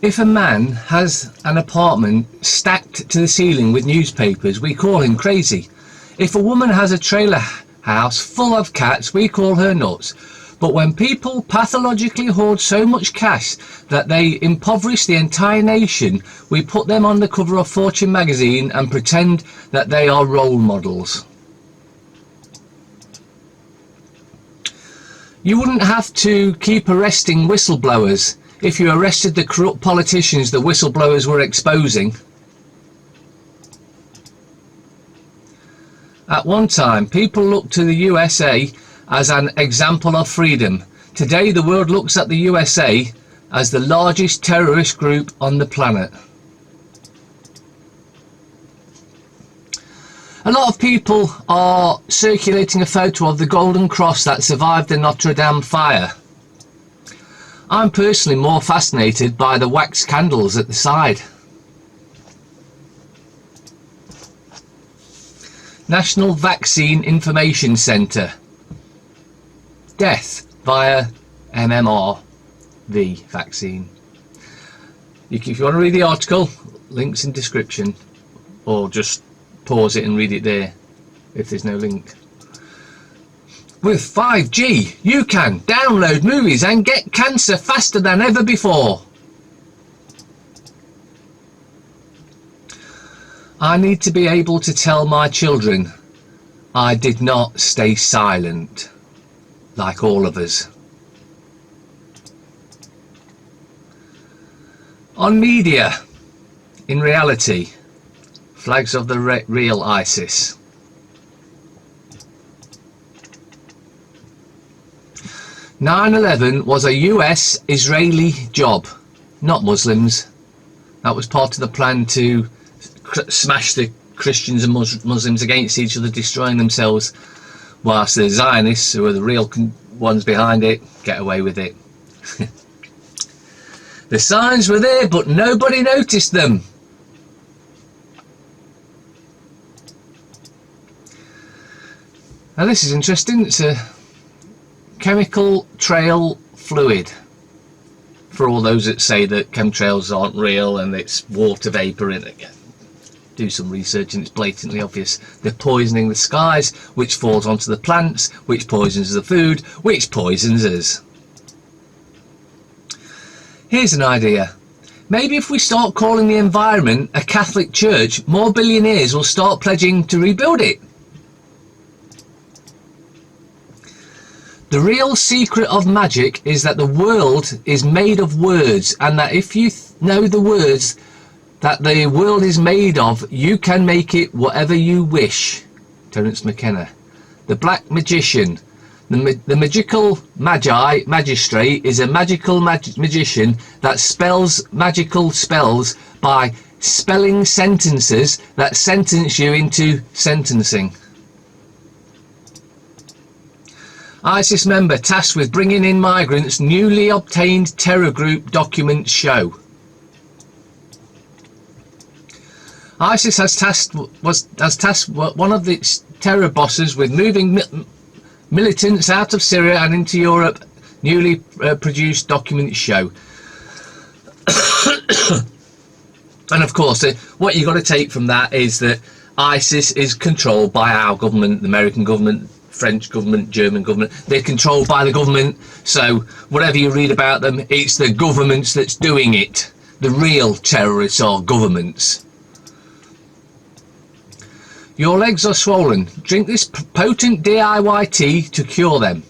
If a man has an apartment stacked to the ceiling with newspapers, we call him crazy. If a woman has a trailer house full of cats, we call her nuts. But when people pathologically hoard so much cash that they impoverish the entire nation, we put them on the cover of Fortune magazine and pretend that they are role models. You wouldn't have to keep arresting whistleblowers if you arrested the corrupt politicians the whistleblowers were exposing. At one time, people looked to the USA as an example of freedom. Today, the world looks at the USA as the largest terrorist group on the planet. A lot of people are circulating a photo of the golden cross that survived the Notre Dame fire. I'm personally more fascinated by the wax candles at the side. National Vaccine Information Centre. Death via MMR-V vaccine. If you want to read the article, links in description, or just pause it and read it there if there's no link. With 5G, you can download movies and get cancer faster than ever before. I need to be able to tell my children I did not stay silent, like all of us. On media, in reality, flags of the real ISIS. "9/11 was a US-Israeli job, not Muslims. That was part of the plan to smash the Christians and Muslims against each other, destroying themselves, whilst the Zionists, who are the real ones behind it, get away with it." The signs were there, but nobody noticed them. Now this is interesting. It's a chemical trail fluid. For all those that say that chemtrails aren't real and it's water vapour, and do some research and it's blatantly obvious. They're poisoning the skies, which falls onto the plants, which poisons the food, which poisons us. Here's an idea. Maybe if we start calling the environment a Catholic church, more billionaires will start pledging to rebuild it. The real secret of magic is that the world is made of words, and that if you know the words that the world is made of, you can make it whatever you wish. Terence McKenna. The Black Magician. The magical magistrate is a magical magician that spells magical spells by spelling sentences that sentence you into sentencing. ISIS member tasked with bringing in migrants, newly obtained terror group documents show. ISIS has tasked one of its terror bosses with moving militants out of Syria and into Europe, newly produced documents show. And of course, what you've got to take from that is that ISIS is controlled by our government, the American government, French government, German government. They're controlled by the government, so whatever you read about them, it's the governments that's doing it. The real terrorists are governments. Your legs are swollen. Drink this potent DIY tea to cure them.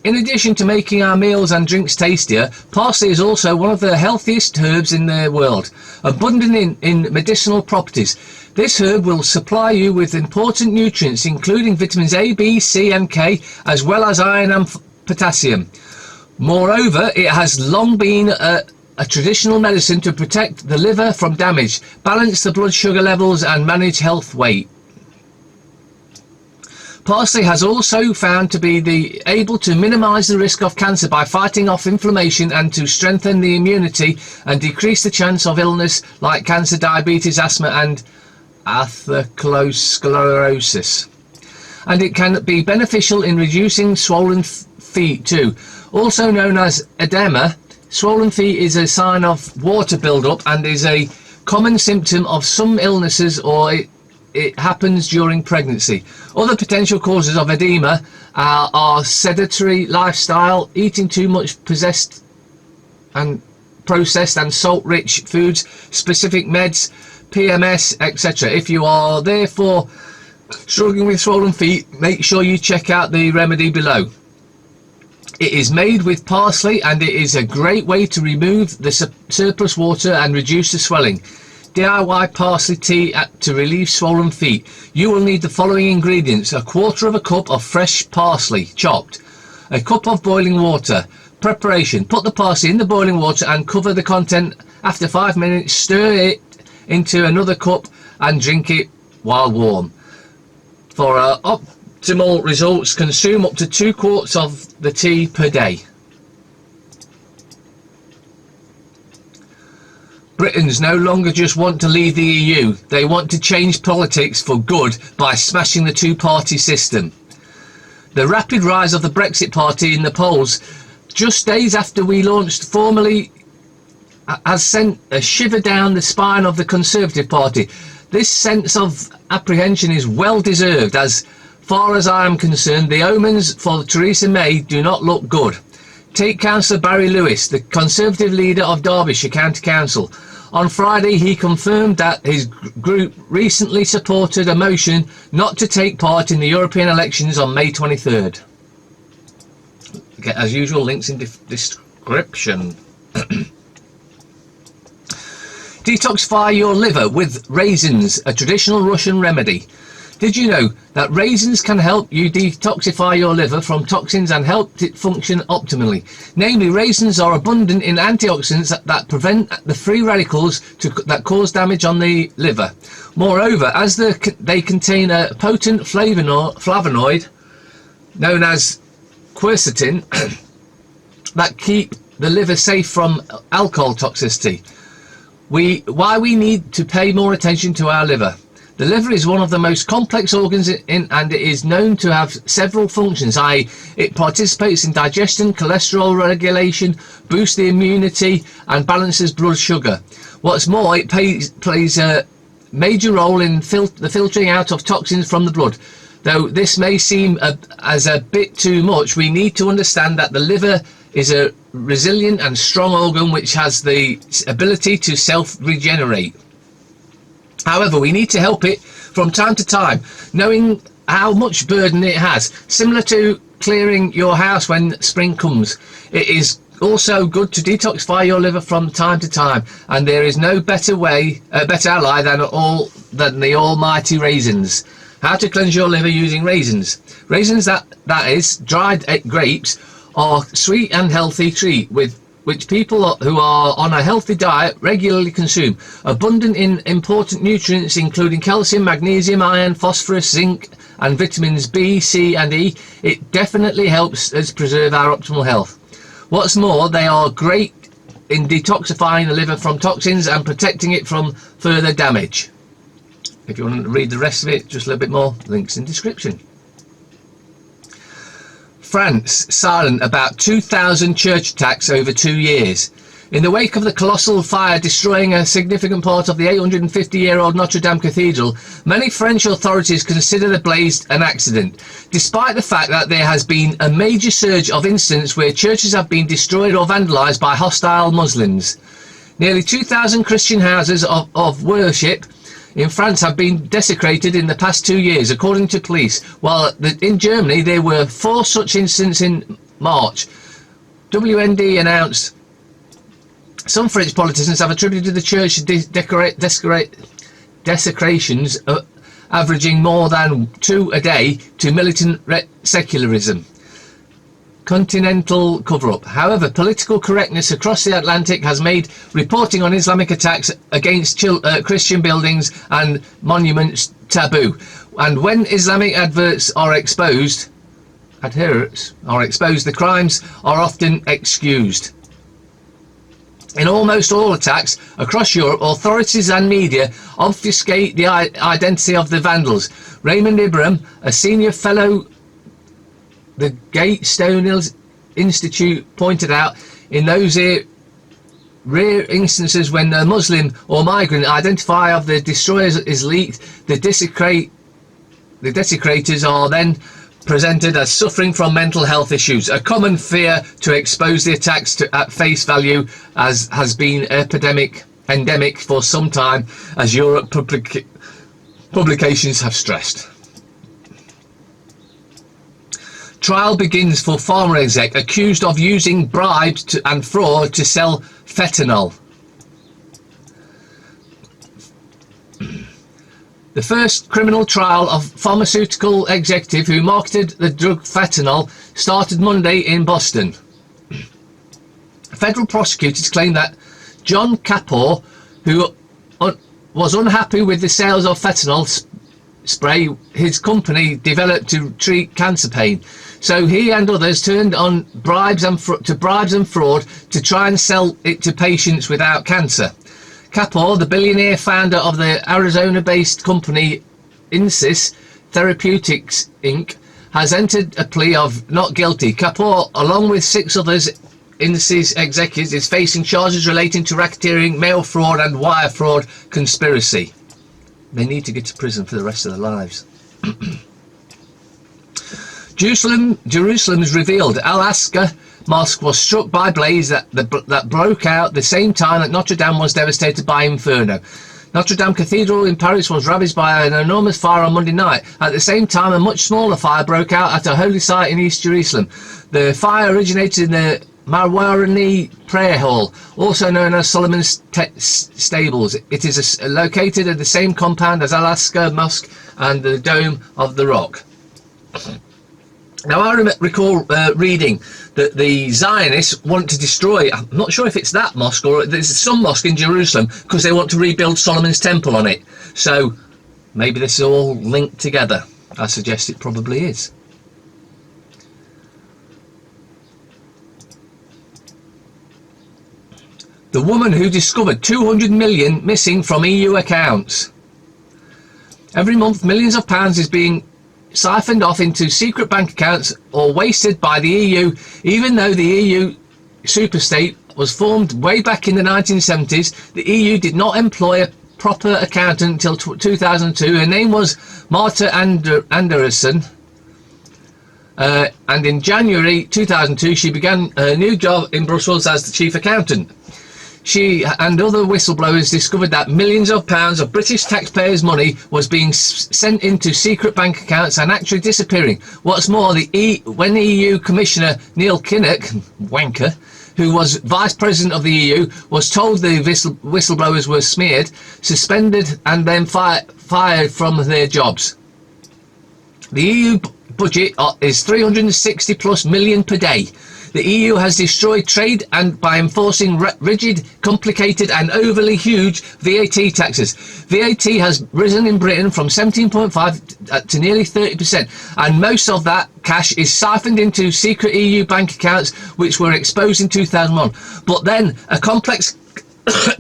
In addition to making our meals and drinks tastier, parsley is also one of the healthiest herbs in the world, abundant in medicinal properties. This herb will supply you with important nutrients, including vitamins A, B, C and K, as well as iron and potassium. Moreover, it has long been a traditional medicine to protect the liver from damage, balance the blood sugar levels and manage health weight. Parsley has also found to be able to minimise the risk of cancer by fighting off inflammation and to strengthen the immunity and decrease the chance of illness like cancer, diabetes, asthma and atherosclerosis. And it can be beneficial in reducing swollen feet too. Also known as edema, Swollen feet is a sign of water build-up and is a common symptom of some illnesses, or it happens during pregnancy. Other potential causes of edema are sedentary lifestyle, eating too much processed and salt-rich foods, specific meds, PMS, etc. If you are therefore struggling with swollen feet, make sure you check out the remedy below. It is made with parsley and it is a great way to remove the surplus water and reduce the swelling. DIY parsley tea to relieve swollen feet. You will need the following ingredients: a quarter of a cup of fresh parsley chopped, a cup of boiling water. Preparation: put the parsley in the boiling water and cover the content. After 5 minutes, stir it into another cup and drink it while warm. For optimal results, consume up to 2 quarts of the tea per day. Britons no longer just want to leave the EU, they want to change politics for good by smashing the two-party system. The rapid rise of the Brexit party in the polls just days after we launched formally has sent a shiver down the spine of the Conservative Party. This sense of apprehension is well deserved. As far as I am concerned, the omens for Theresa May do not look good. Take Councillor Barry Lewis, the Conservative leader of Derbyshire County Council. On Friday, he confirmed that his group recently supported a motion not to take part in the European elections on May 23rd. Okay, as usual, links in description. Detoxify your liver with raisins, a traditional Russian remedy. Did you know that raisins can help you detoxify your liver from toxins and help it function optimally? Namely, raisins are abundant in antioxidants that prevent the free radicals that cause damage on the liver. Moreover, as they contain a potent flavonoid known as quercetin that keep the liver safe from alcohol toxicity. Why we need to pay more attention to our liver. The liver is one of the most complex organs and it is known to have several functions, i.e. it participates in digestion, cholesterol regulation, boosts the immunity and balances blood sugar. What's more, it plays a major role in the filtering out of toxins from the blood. Though this may seem as a bit too much, we need to understand that the liver is a resilient and strong organ which has the ability to self-regenerate. However, we need to help it from time to time, knowing how much burden it has. Similar to clearing your house when spring comes, it is also good to detoxify your liver from time to time, and there is no better ally than the almighty raisins. How to cleanse your liver using raisins. Raisins, that is dried grapes, are sweet and healthy treat which people who are on a healthy diet regularly consume. Abundant in important nutrients including calcium, magnesium, iron, phosphorus, zinc and vitamins B, C and E, it definitely helps us preserve our optimal health. What's more, they are great in detoxifying the liver from toxins and protecting it from further damage. If you want to read the rest of it, just a little bit more, links in description. France silent about 2,000 church attacks over 2 years. In the wake of the colossal fire destroying a significant part of the 850-year-old Notre Dame Cathedral, many French authorities consider the blaze an accident, despite the fact that there has been a major surge of incidents where churches have been destroyed or vandalised by hostile Muslims. Nearly 2,000 Christian houses of worship in France have been desecrated in the past 2 years, according to police, while in Germany there were 4 such incidents in March. WND announced some French politicians have attributed the church desecrations averaging more than 2 a day to militant secularism. Continental cover-up. However, political correctness across the Atlantic has made reporting on Islamic attacks against Christian buildings and monuments taboo. And when Islamic adverts are exposed, the crimes are often excused. In almost all attacks across Europe, authorities and media obfuscate the identity of the vandals. Raymond Ibrahim, a senior fellow the Gatestone Institute, pointed out in those rare instances when a Muslim or migrant identifier of the destroyers is leaked, the desecrators are then presented as suffering from mental health issues. A common fear to expose the attacks at face value has been endemic for some time, as Europe publications have stressed. Trial begins for pharma exec accused of using bribes and fraud to sell fentanyl. The first criminal trial of pharmaceutical executive who marketed the drug fentanyl started Monday in Boston. Federal prosecutors claim that John Kapoor, who was unhappy with the sales of fentanyl spray his company developed to treat cancer pain, so he and others turned on bribes and fraud to try and sell it to patients without cancer. Kapoor, the billionaire founder of the Arizona-based company Insys Therapeutics Inc., has entered a plea of not guilty. Kapoor, along with 6 others Insys executives, is facing charges relating to racketeering, mail fraud and wire fraud conspiracy. They need to get to prison for the rest of their lives. Jerusalem is revealed. Al-Asqa Mosque was struck by blaze that broke out the same time that Notre Dame was devastated by inferno. Notre Dame Cathedral in Paris was ravaged by an enormous fire on Monday night. At the same time, a much smaller fire broke out at a holy site in East Jerusalem. The fire originated in the Marwarani Prayer Hall, also known as Solomon's Stables. It is located at the same compound as Al-Asqa Mosque and the Dome of the Rock. Now, I recall reading that the Zionists want to destroy, I'm not sure if it's that mosque or there's some mosque in Jerusalem, because they want to rebuild Solomon's Temple on it. So maybe this is all linked together. I suggest it probably is. The woman who discovered 200 million missing from EU accounts. Every month, millions of pounds is being siphoned off into secret bank accounts or wasted by the EU, even though the EU superstate was formed way back in the 1970s. The EU did not employ a proper accountant until 2002. Her name was Marta Anderson. And in January 2002, she began her new job in Brussels as the chief accountant. She and other whistleblowers discovered that millions of pounds of British taxpayers' money was being sent into secret bank accounts and actually disappearing. What's more, when EU Commissioner Neil Kinnock, wanker, who was Vice President of the EU, was told the whistleblowers were smeared, suspended and then fired from their jobs. The EU budget is 360 plus million per day. The EU has destroyed trade and by enforcing rigid, complicated and overly huge VAT taxes. VAT has risen in Britain from 17.5 to nearly 30%, and most of that cash is siphoned into secret EU bank accounts which were exposed in 2001. But then a complex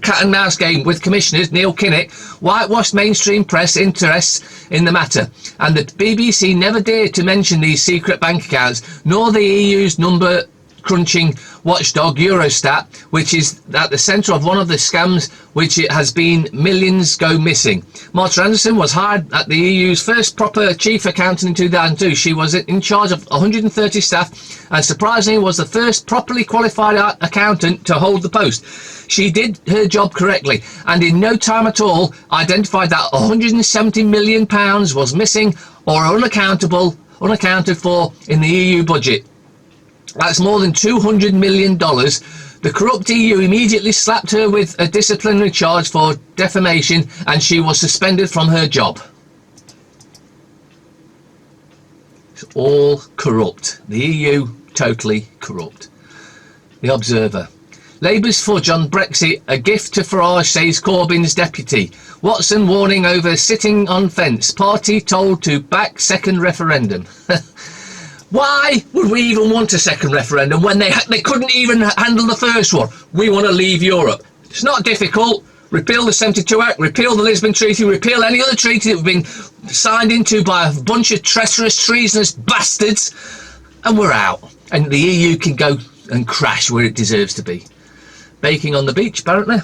cat and mouse game with commissioners Neil Kinnock whitewashed mainstream press interests in the matter, and the BBC never dared to mention these secret bank accounts, nor the EU's number crunching watchdog Eurostat, which is at the centre of one of the scams which it has been millions go missing. Marta Anderson was hired at the EU's first proper chief accountant in 2002. She was in charge of 130 staff and surprisingly was the first properly qualified accountant to hold the post. She did her job correctly and in no time at all identified that £170 million was missing or unaccounted for in the EU budget. That's more than $200 million. The corrupt EU immediately slapped her with a disciplinary charge for defamation and she was suspended from her job. It's all corrupt. The EU, totally corrupt. The Observer. Labour's fudge on Brexit, a gift to Farage, says Corbyn's deputy. Watson warning over sitting on fence. Party told to back second referendum. Why would we even want a second referendum when they couldn't even handle the first one? We want to leave Europe. It's not difficult. Repeal the 72 Act, repeal the Lisbon Treaty, repeal any other treaty that we've been signed into by a bunch of treacherous, treasonous bastards, and we're out. And the EU can go and crash where it deserves to be. baking on the beach apparently.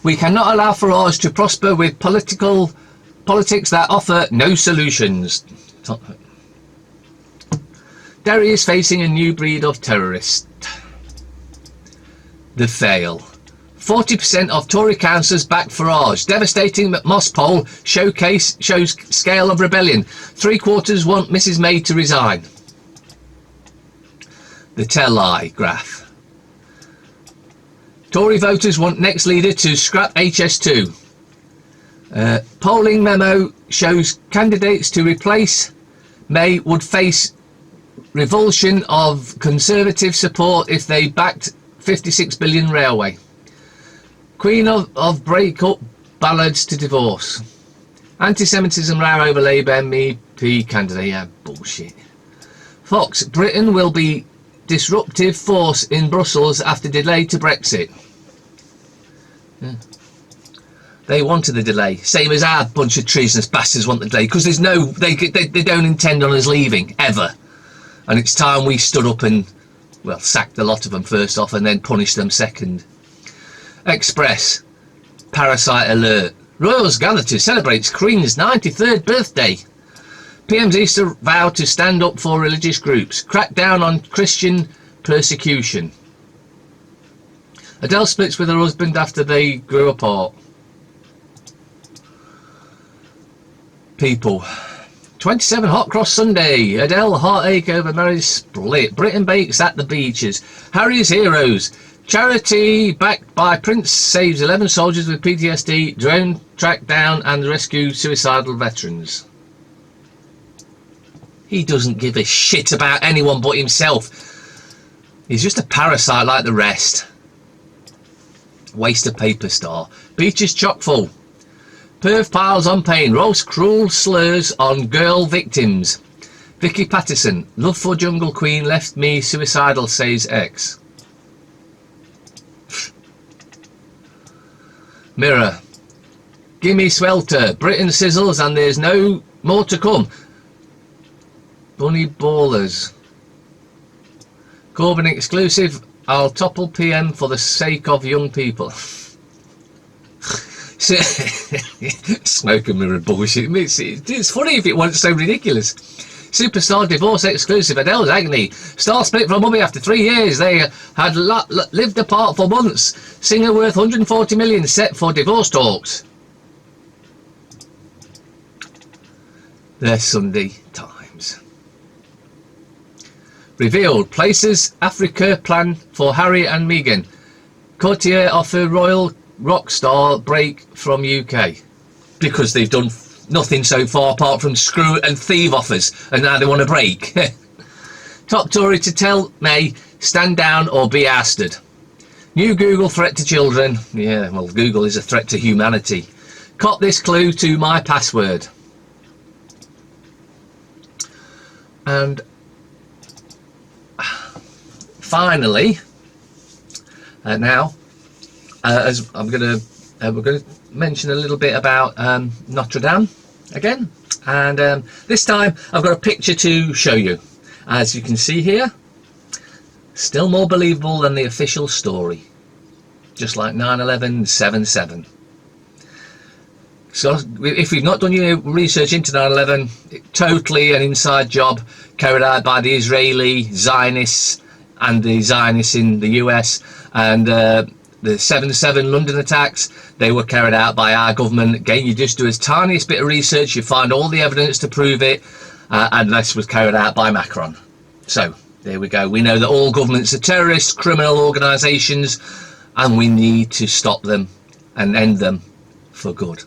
We cannot allow Farage to prosper with politics that offer no solutions. Derry is facing a new breed of terrorist. The fail. 40% of Tory councillors back Farage. Devastating Moss poll shows scale of rebellion. 3/4 want Mrs May to resign. The tell-lie graph. Tory voters want next leader to scrap HS2. Polling memo shows candidates to replace May would face revulsion of Conservative support if they backed 56 billion railway. Queen of break-up ballads to divorce. Anti-Semitism row over Labour MEP candidate. Yeah, bullshit. Fox, Britain will be disruptive force in Brussels after delay to Brexit. Yeah. They wanted the delay, same as our bunch of treasonous bastards want the delay, because there's no, they don't intend on us leaving ever, and it's time we stood up and, well, sacked a lot of them first off and then punished them second. Express, parasite alert. Royals gather to celebrate Queen's 93rd birthday. PM's Easter vow to stand up for religious groups. Crack down on Christian persecution. Adele splits with her husband after they grew apart. People. 27 Hot Cross Sunday. Adele heartache over marriage split. Britain bakes at the beaches. Harry's heroes. Charity backed by Prince saves 11 soldiers with PTSD. Drone track down and rescue suicidal veterans. He doesn't give a shit about anyone but himself. He's just a parasite like the rest. Waste of paper star. Beaches chock full. Perth piles on pain. Rolls cruel slurs on girl victims. Vicky Pattison. Love for Jungle Queen left me suicidal, says ex. Mirror. Gimme swelter. Britain sizzles and there's no more to come. Bunny ballers. Corbyn exclusive. I'll topple PM for the sake of young people. Smoke and mirror bullshit. It's funny if it wasn't so ridiculous. Superstar divorce exclusive. Adele's agony. Star split from mummy after 3 years. They had lived apart for months. Singer worth 140 million set for divorce talks. The Sunday Times. Revealed. Places Africa plan for Harry and Meghan. Courtier offer royal rock star break from UK. Because they've done nothing so far apart from screw and thieve offers, and now they want a break. Top Tory to tell May, stand down or be ousted. New Google threat to children. Yeah, well, Google is a threat to humanity. Cop this clue to my password. And finally, now, as we're going to mention a little bit about Notre Dame again, and this time I've got a picture to show you. As you can see here, still more believable than the official story, just like 9/11/7/7. So if we've not done your research into 9/11, totally an inside job carried out by the Israeli Zionists and the Zionists in the US, and the 7/7 London attacks, they were carried out by our government. Again, you just do a tiniest bit of research, you find all the evidence to prove it, and this was carried out by Macron. So there we go. We know that all governments are terrorist, criminal organisations, and we need to stop them and end them for good.